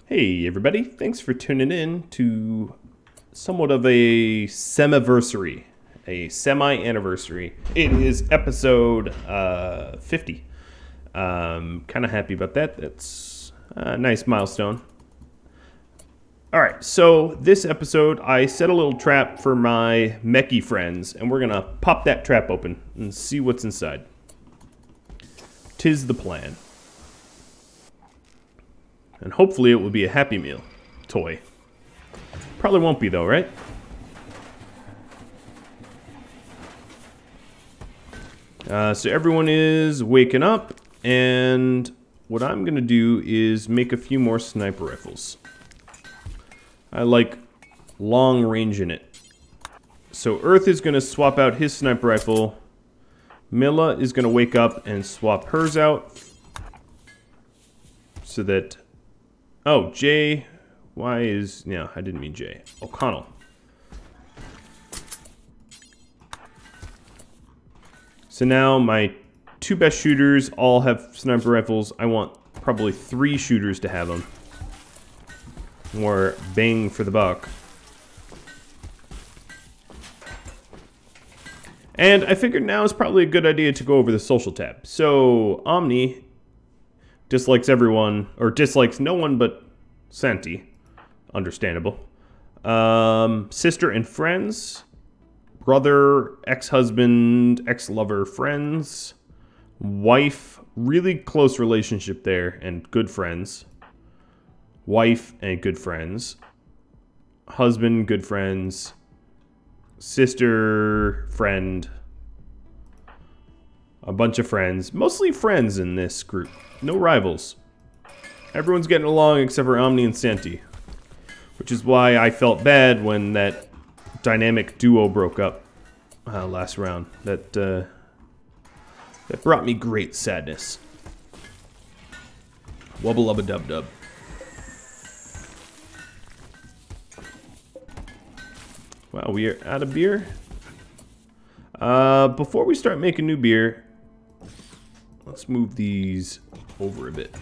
Hey everybody, thanks for tuning in to somewhat of a semiversary, a semi-anniversary. It is episode 50. Kind of happy about that. That's a nice milestone. Alright, so this episode I set a little trap for my mechy friends, and we're gonna pop that trap open and see what's inside. 'Tis the plan. And hopefully it will be a Happy Meal toy. Probably won't be though, right? So everyone is waking up, and what I'm going to do is make a few more sniper rifles. I like long range in it. So Earth is going to swap out his sniper rifle. Milla is going to wake up and swap hers out. So that... Oh, Jay, why is... No, I didn't mean Jay. O'Connell. So now my two best shooters all have sniper rifles. I want probably 3 shooters to have them. More bang for the buck. And I figured now is probably a good idea to go over the social tab. So, Omni... dislikes everyone, or dislikes no one but Santi. Understandable. Sister and friends. Brother, ex-husband, ex-lover, friends. Wife, really close relationship there, and good friends. Wife and good friends. Husband, good friends. Sister, friend. A bunch of friends. Mostly friends in this group. No rivals. Everyone's getting along except for Omni and Santi. Which is why I felt bad when that dynamic duo broke up last round. That brought me great sadness. Wubba lubba dub dub. Wow, we are out of beer. Before we start making new beer, let's move these over a bit.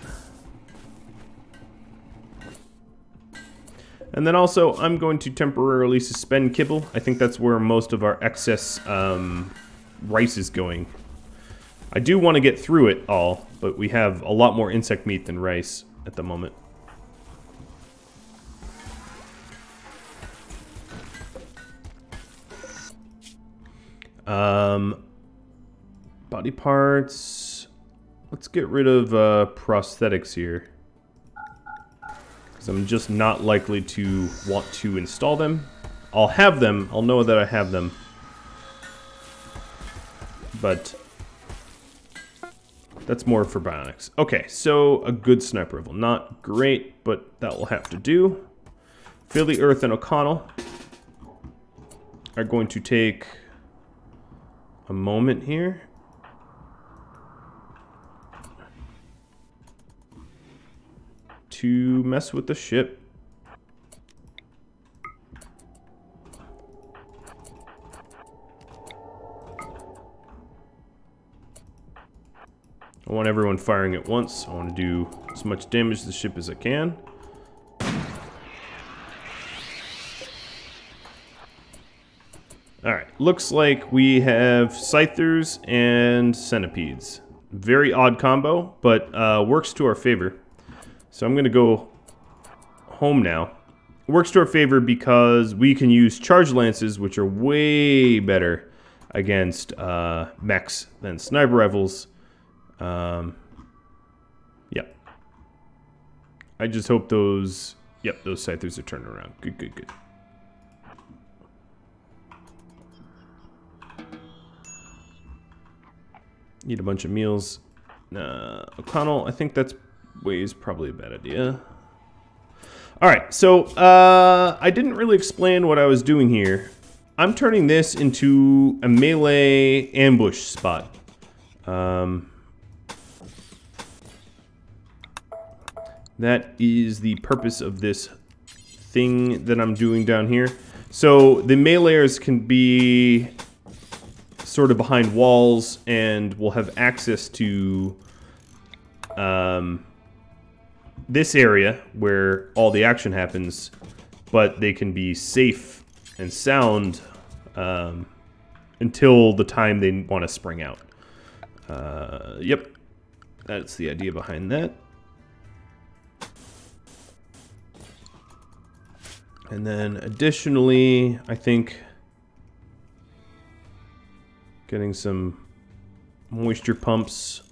And then also, I'm going to temporarily suspend kibble. I think that's where most of our excess rice is going. I do want to get through it all, but we have a lot more insect meat than rice at the moment. Body parts. Let's get rid of prosthetics here. Because I'm just not likely to want to install them. I'll have them. I'll know that I have them. But that's more for bionics. Okay, so a good sniper rifle. Not great, but that will have to do. Philly, Earth, and O'Connell are going to take a moment here. To mess with the ship. I want everyone firing at once. I want to do as much damage to the ship as I can. Alright, looks like we have scythers and centipedes. Very odd combo, but works to our favor. So I'm going to go home now. It works to our favor because we can use charge lances, which are way better against mechs than sniper rifles. Yep. I just hope those... Yep, those scythers are turning around. Good, good, good. Eat a bunch of meals. O'Connell, I think that's... way is probably a bad idea. Alright, so I didn't really explain what I was doing here. I'm turning this into a melee ambush spot. That is the purpose of this thing that I'm doing down here. So the meleeers can be sort of behind walls and will have access to this area where all the action happens, but they can be safe and sound until the time they want to spring out. Yep, that's the idea behind that. And then additionally, I think getting some moisture pumps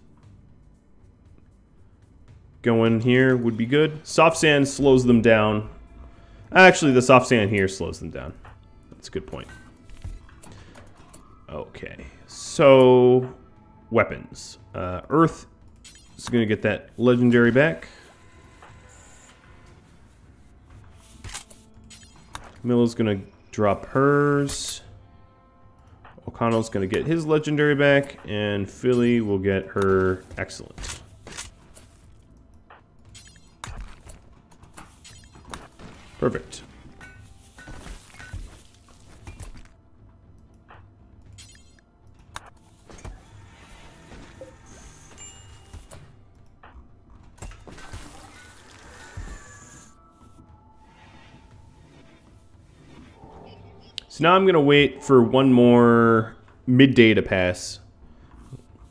going here would be good. Soft sand slows them down. Actually, the soft sand here slows them down. That's a good point. Okay, so weapons. Earth is going to get that legendary back. Milla's going to drop hers. O'Connell's going to get his legendary back, and Philly will get her excellent. Perfect. So now I'm going to wait for one more midday to pass.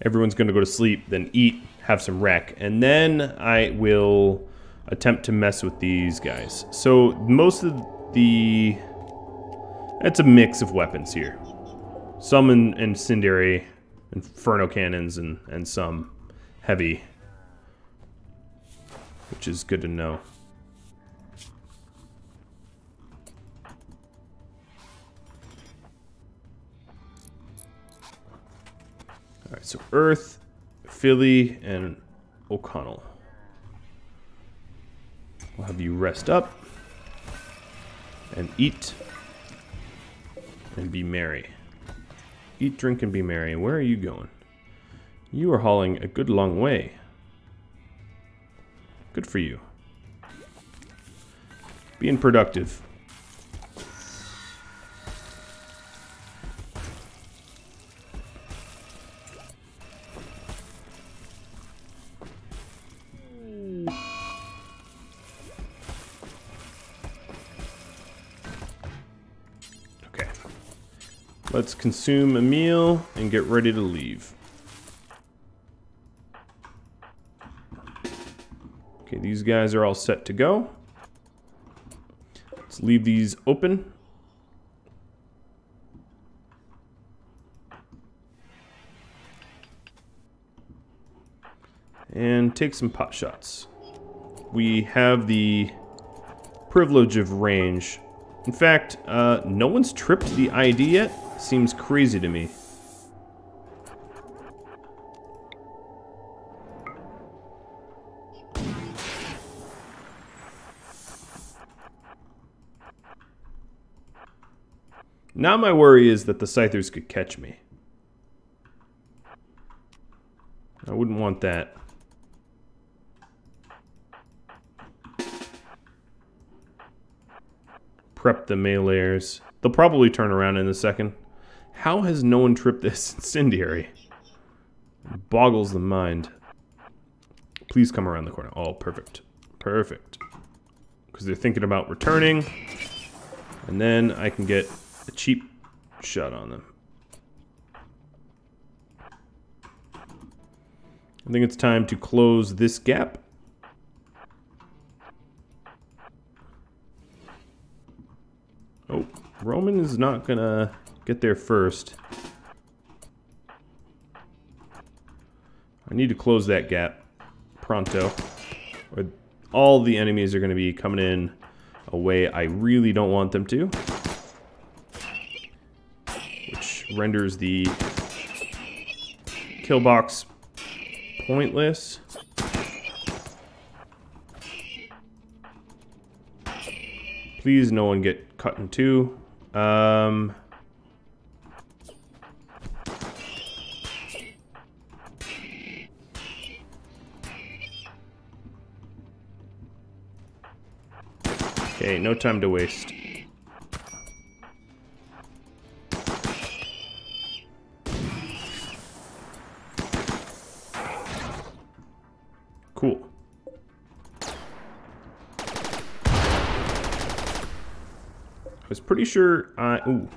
Everyone's going to go to sleep, then eat, have some rec, and then I will attempt to mess with these guys. So most of the... it's a mix of weapons here. Some incendiary, inferno cannons, and some heavy, which is good to know. Alright, so Earth, Philly, and O'Connell. We'll have you rest up and eat and be merry. Eat, drink, and be merry. Where are you going? You are hauling a good long way. Good for you. Being productive. Let's consume a meal and get ready to leave. Okay, these guys are all set to go. Let's leave these open. And take some pot shots. We have the privilege of range. In fact, no one's tripped the ID yet. Seems crazy to me. Now my worry is that the Scythers could catch me. I wouldn't want that. Prep the meleeers. They'll probably turn around in a second. How has no one tripped this incendiary? It boggles the mind. Please come around the corner. Oh, perfect. Perfect. Because they're thinking about returning. And then I can get a cheap shot on them. I think it's time to close this gap. Oh, Roman is not gonna get there first. I need to close that gap pronto, or all the enemies are gonna be coming in a way I really don't want them to, which renders the kill box pointless. Please no one get cut in two. Okay, no time to waste. Cool. was pretty sure ooh,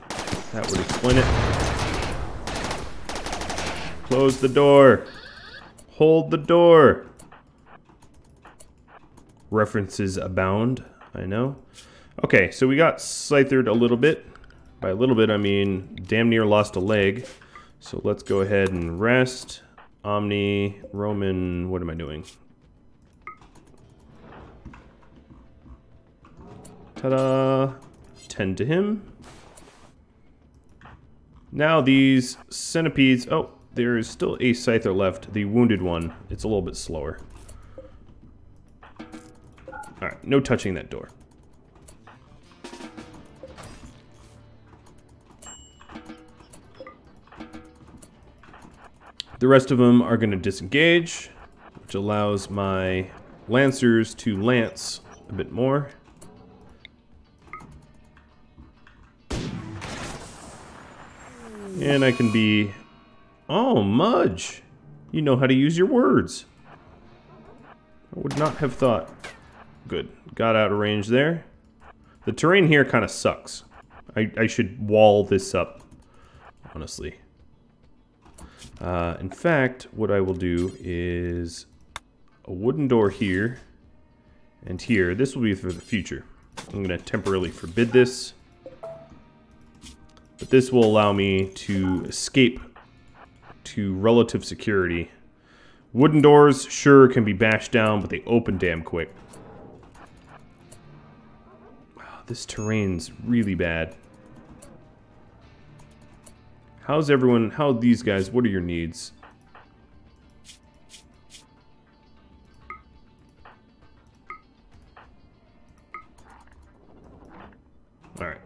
that would explain it. Close the door. Hold the door. References abound, I know. Okay, so we got scythered a little bit. By a little bit, I mean damn near lost a leg. So let's go ahead and rest. Omni, Roman, what am I doing? Ta-da! Tend to him. Now these centipedes, oh, there is still a scyther left, the wounded one. It's a little bit slower. Alright, no touching that door. The rest of them are going to disengage, which allows my lancers to lance a bit more. And I can be... Oh, Mudge! You know how to use your words. I would not have thought. Good. Got out of range there. The terrain here kind of sucks. I should wall this up, honestly. In fact, what I will do is a wooden door here and here. This will be for the future. I'm going to temporarily forbid this. But this will allow me to escape to relative security. Wooden doors, sure, can be bashed down, but they open damn quick. Wow, this terrain's really bad. How's everyone, how are these guys, what are your needs? Alright.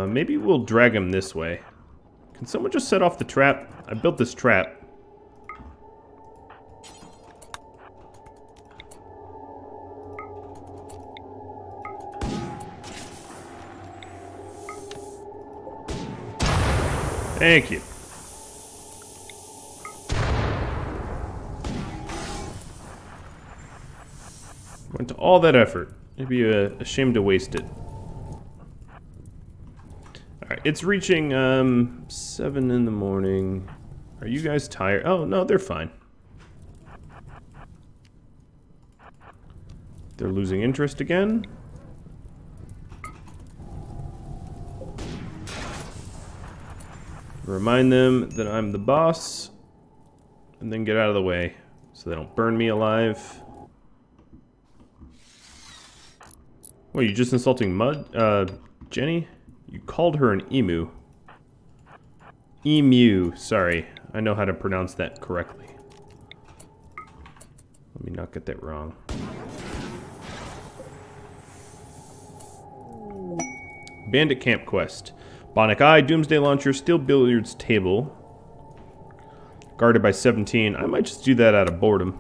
Maybe we'll drag him this way. Can someone just set off the trap? I built this trap. Thank you. Went to all that effort. It'd be a shame to waste it. Alright, it's reaching 7 in the morning. Are you guys tired? Oh, no, they're fine. They're losing interest again. Remind them that I'm the boss, and then get out of the way so they don't burn me alive. What, you just insulting Jenny? You called her an emu. Emu, sorry. I know how to pronounce that correctly. Let me not get that wrong. Bandit Camp Quest. Bionic Eye, Doomsday Launcher, Steel Billiards Table. Guarded by 17. I might just do that out of boredom.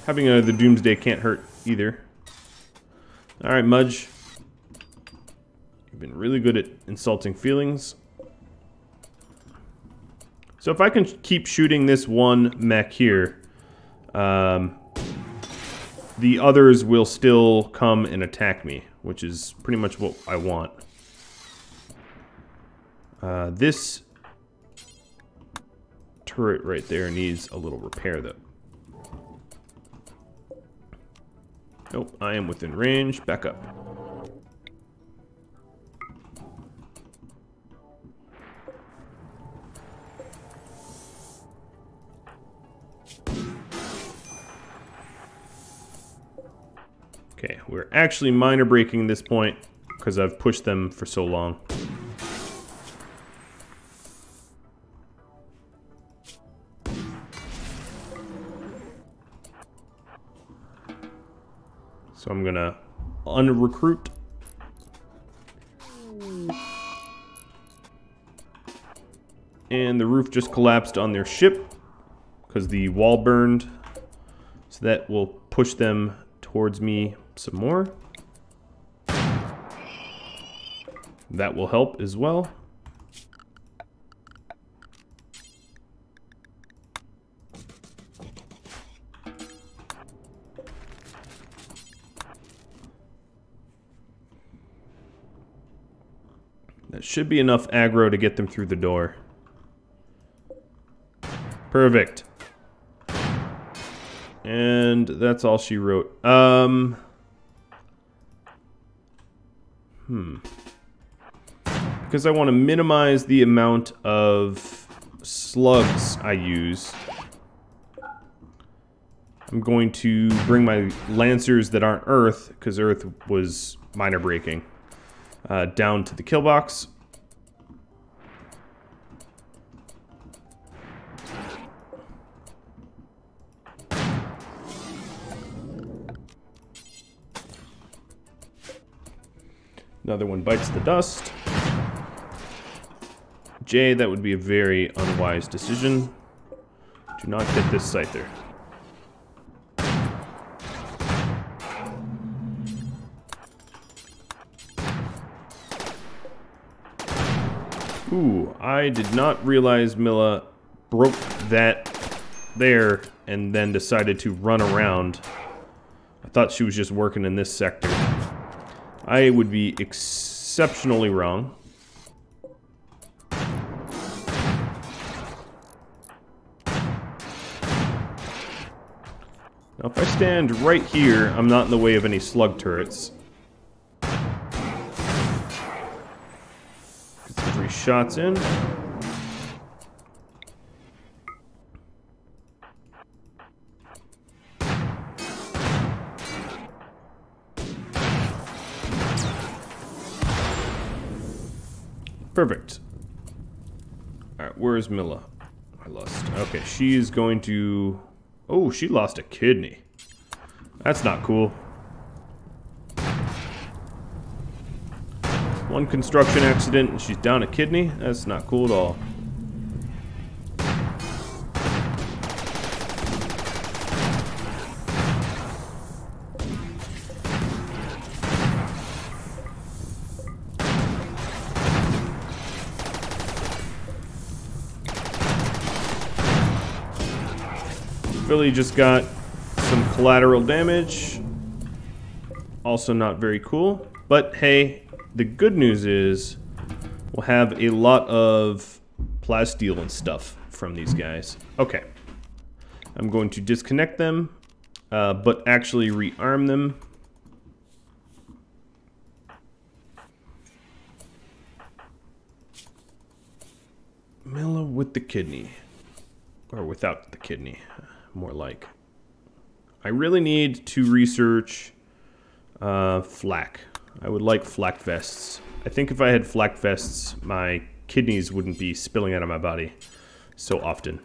Having the Doomsday can't hurt either. Alright, Mudge. You've been really good at insulting feelings. So if I can keep shooting this one mech here, the others will still come and attack me, which is pretty much what I want. This turret right there needs a little repair, though. Nope, I am within range. Back up. Okay, we're actually minor breaking this point because I've pushed them for so long. So I'm gonna unrecruit. And the roof just collapsed on their ship because the wall burned. So that will push them towards me some more. That will help as well. That should be enough aggro to get them through the door. Perfect. And that's all she wrote. Because I want to minimize the amount of slugs I use, I'm going to bring my lancers that aren't earth, because earth was minor breaking, down to the kill box. Another one bites the dust. J, that would be a very unwise decision. Do not get this scyther. Ooh, I did not realize Milla broke that there and then decided to run around. I thought she was just working in this sector. I would be exceptionally wrong. Now, if I stand right here, I'm not in the way of any slug turrets. Get some 3 shots in. Perfect. Alright, where's Milla? I lost. Okay, she is going to... Oh, she lost a kidney. That's not cool. One construction accident and she's down a kidney? That's not cool at all. Philly just got some collateral damage. Also not very cool. But hey, the good news is we'll have a lot of plasteel and stuff from these guys. Okay. I'm going to disconnect them, but actually rearm them. Milla with the kidney. Or without the kidney. More like. I really need to research flak. I would like flak vests. I think if I had flak vests, my kidneys wouldn't be spilling out of my body so often.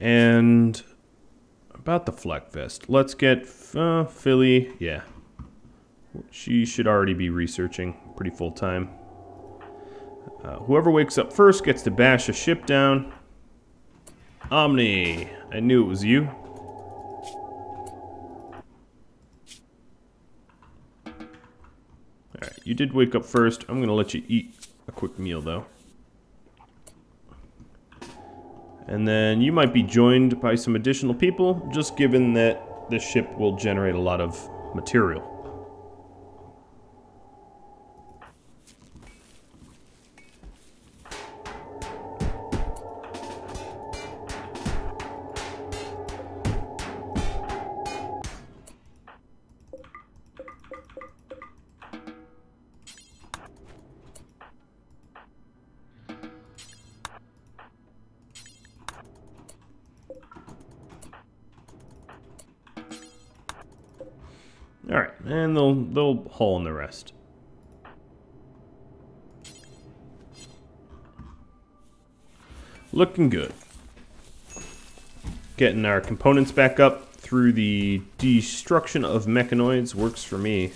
And about the flak vest, let's get Philly. Yeah, she should already be researching pretty full time. Whoever wakes up first gets to bash a ship down. Omni, I knew it was you. Alright, you did wake up first. I'm gonna let you eat a quick meal though. And then you might be joined by some additional people, just given that this ship will generate a lot of material. Alright, and they'll haul in the rest. Looking good. Getting our components back up through the destruction of mechanoids works for me.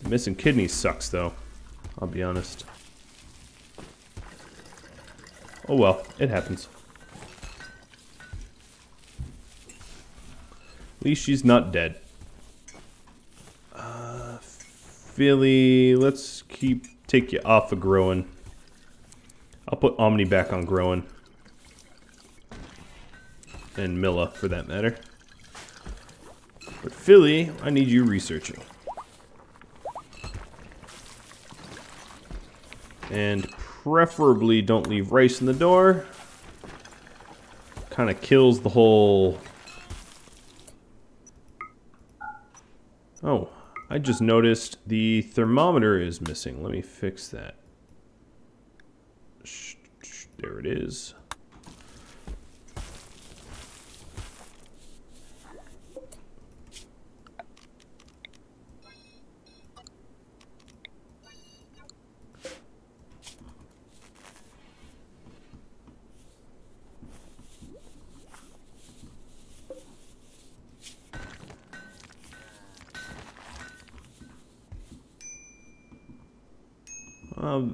Missing kidneys sucks though, I'll be honest. Oh well, it happens. At least she's not dead. Philly, let's take you off of growing. I'll put Omni back on growing. And Milla, for that matter. But Philly, I need you researching. And preferably don't leave rice in the door. Kind of kills the whole... Oh, I just noticed the thermometer is missing. Let me fix that. There it is.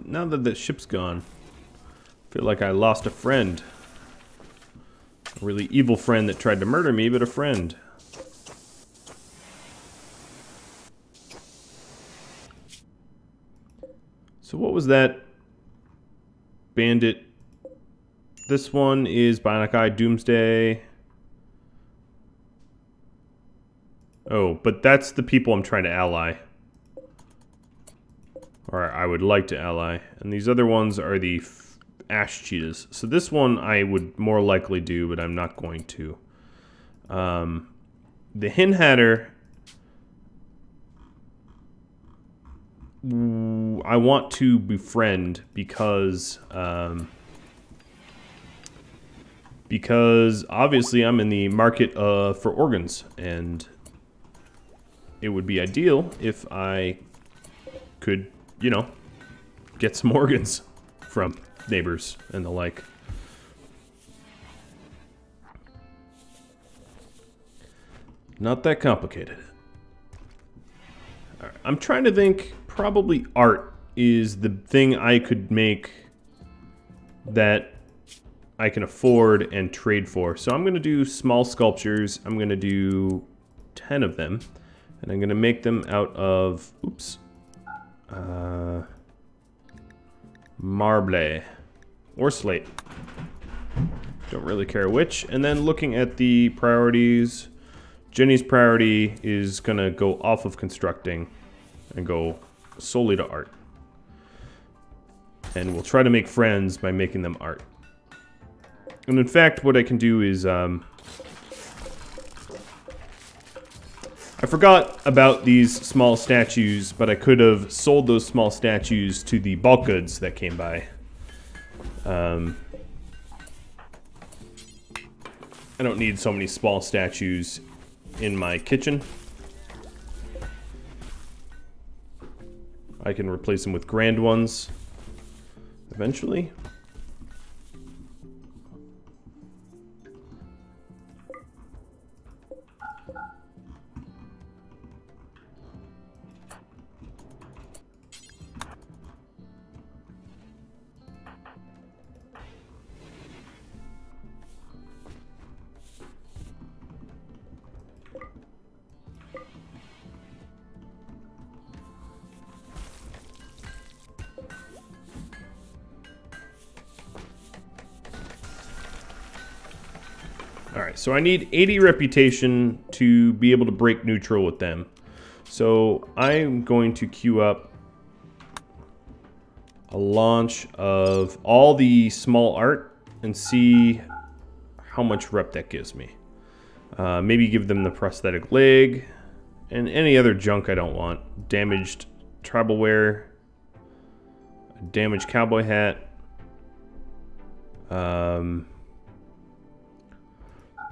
Now that the ship's gone, I feel like I lost a friend. A really evil friend that tried to murder me, but a friend. So what was that bandit? This one is Bionic Eye Doomsday. Oh, but that's the people I'm trying to ally. Or I would like to ally. And these other ones are the ash cheetahs. So this one I would more likely do, but I'm not going to. The Hin Hatter, I want to befriend because obviously I'm in the market for organs, and it would be ideal if I could, you know, get some organs from neighbors and the like. Not that complicated. All right, I'm trying to think, probably art is the thing I could make that I can afford and trade for. So I'm going to do small sculptures. I'm going to do 10 of them. And I'm going to make them out of, oops, marble or slate. Don't really care which. And then looking at the priorities, Jenny's priority is going to go off of constructing and go solely to art. And we'll try to make friends by making them art. And in fact, what I can do is, I forgot about these small statues, but I could have sold those small statues to the bulk goods that came by. I don't need so many small statues in my kitchen. I can replace them with grand ones eventually. Alright, so I need 80 reputation to be able to break neutral with them. So I'm going to queue up a launch of all the small art and see how much rep that gives me. Maybe give them the prosthetic leg and any other junk I don't want. Damaged tribal wear, a damaged cowboy hat,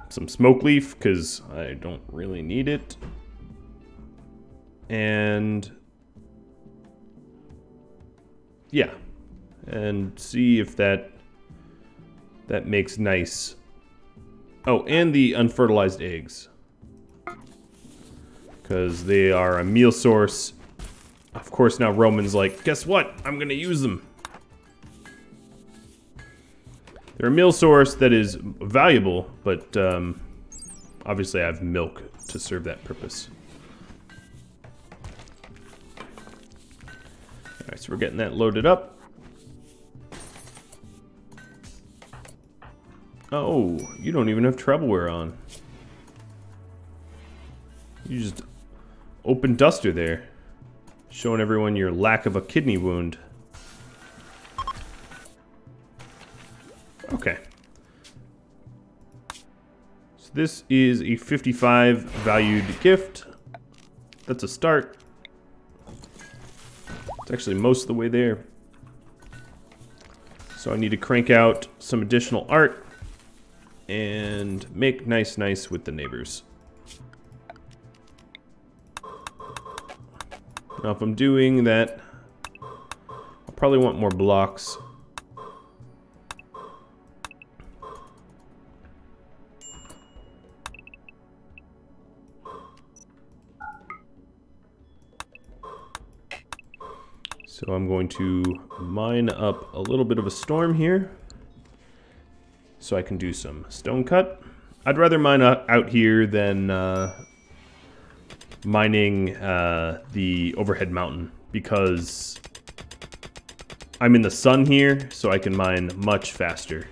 some smoke leaf, because I don't really need it. And yeah, and see if that makes nice. Oh, and the unfertilized eggs, because they are a meal source. Of course, now Roman's like, guess what? I'm gonna use them. They're a meal source that is valuable, but Obviously, I have milk to serve that purpose. Alright, so we're getting that loaded up. Oh, you don't even have travelwear on. You just open duster there. Showing everyone your lack of a kidney wound. Okay. So this is a 55 valued gift. That's a start. It's actually most of the way there. So I need to crank out some additional art and make nice with the neighbors. Now if I'm doing that, I'll probably want more blocks. So I'm going to mine up a little bit of a storm here so I can do some stone cut. I'd rather mine out here than mining the overhead mountain because I'm in the sun here, so I can mine much faster.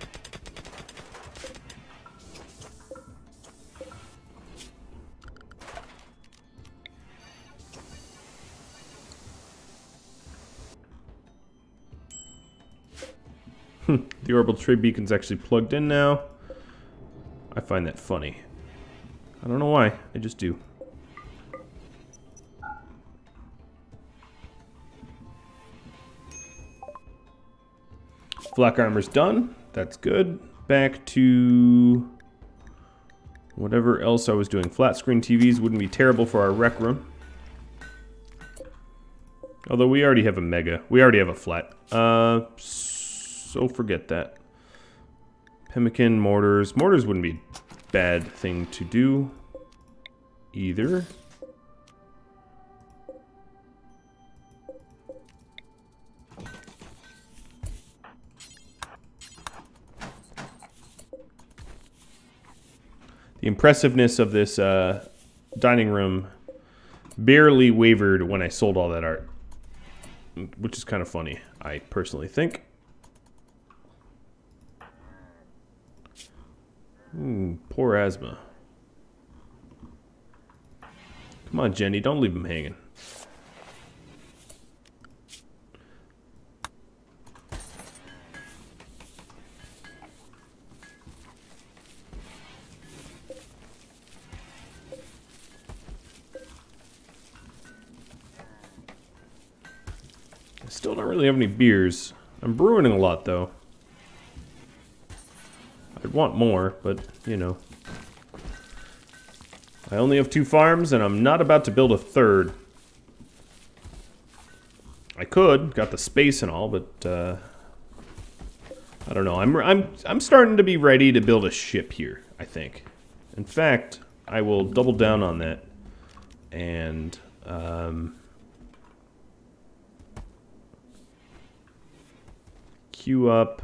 The orbital trade beacon's actually plugged in now. I find that funny. I don't know why, I just do. Flak armor's done. That's good. Back to whatever else I was doing. Flat screen TVs wouldn't be terrible for our rec room. Although we already have a mega. We already have a flat. So forget that. Pemmican, mortars. Mortars wouldn't be a bad thing to do either. The impressiveness of this dining room barely wavered when I sold all that art, which is kind of funny, I personally think. Poor asthma. Come on, Jenny, don't leave him hanging. I still don't really have any beers. I'm brewing a lot, though. I'd want more, but, you know. I only have 2 farms, and I'm not about to build a 3rd. I could, got the space and all, but, I don't know. I'm starting to be ready to build a ship here, I think. In fact, I will double down on that. And, queue up.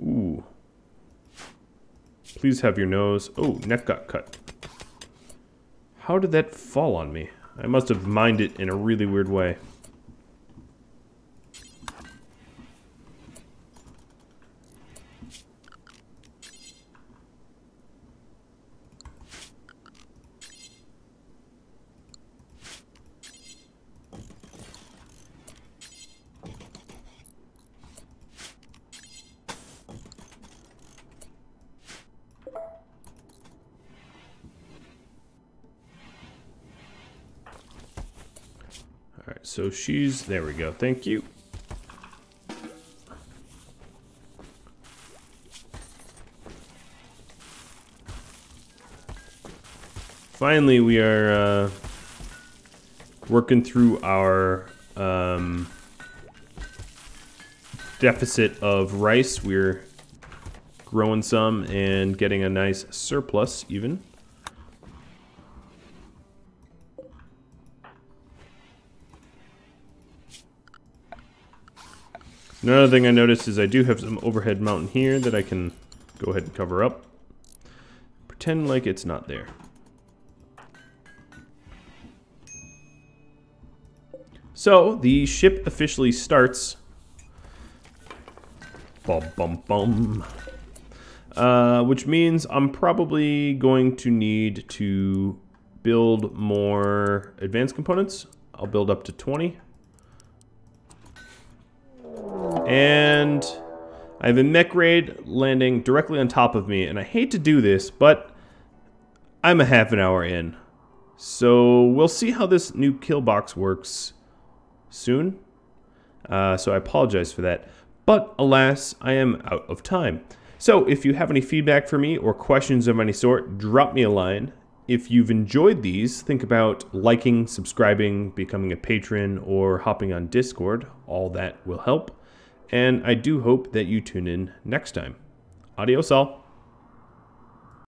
Ooh. Please have your nose. Oh, neck got cut. How did that fall on me? I must have mined it in a really weird way. Alright, so she's... there we go, thank you. Finally, we are working through our deficit of rice. We're growing some and getting a nice surplus, even. Another thing I noticed is I do have some overhead mountain here that I can go ahead and cover up. Pretend like it's not there. So, the ship officially starts. Bum, bum, bum. Which means I'm probably going to need to build more advanced components. I'll build up to 20. And I have a mech raid landing directly on top of me. And I hate to do this, but I'm a half an hour in. So we'll see how this new kill box works soon. So I apologize for that. But alas, I am out of time. So if you have any feedback for me or questions of any sort, drop me a line. If you've enjoyed these, think about liking, subscribing, becoming a patron, or hopping on Discord. All that will help. And I do hope that you tune in next time. Adios all.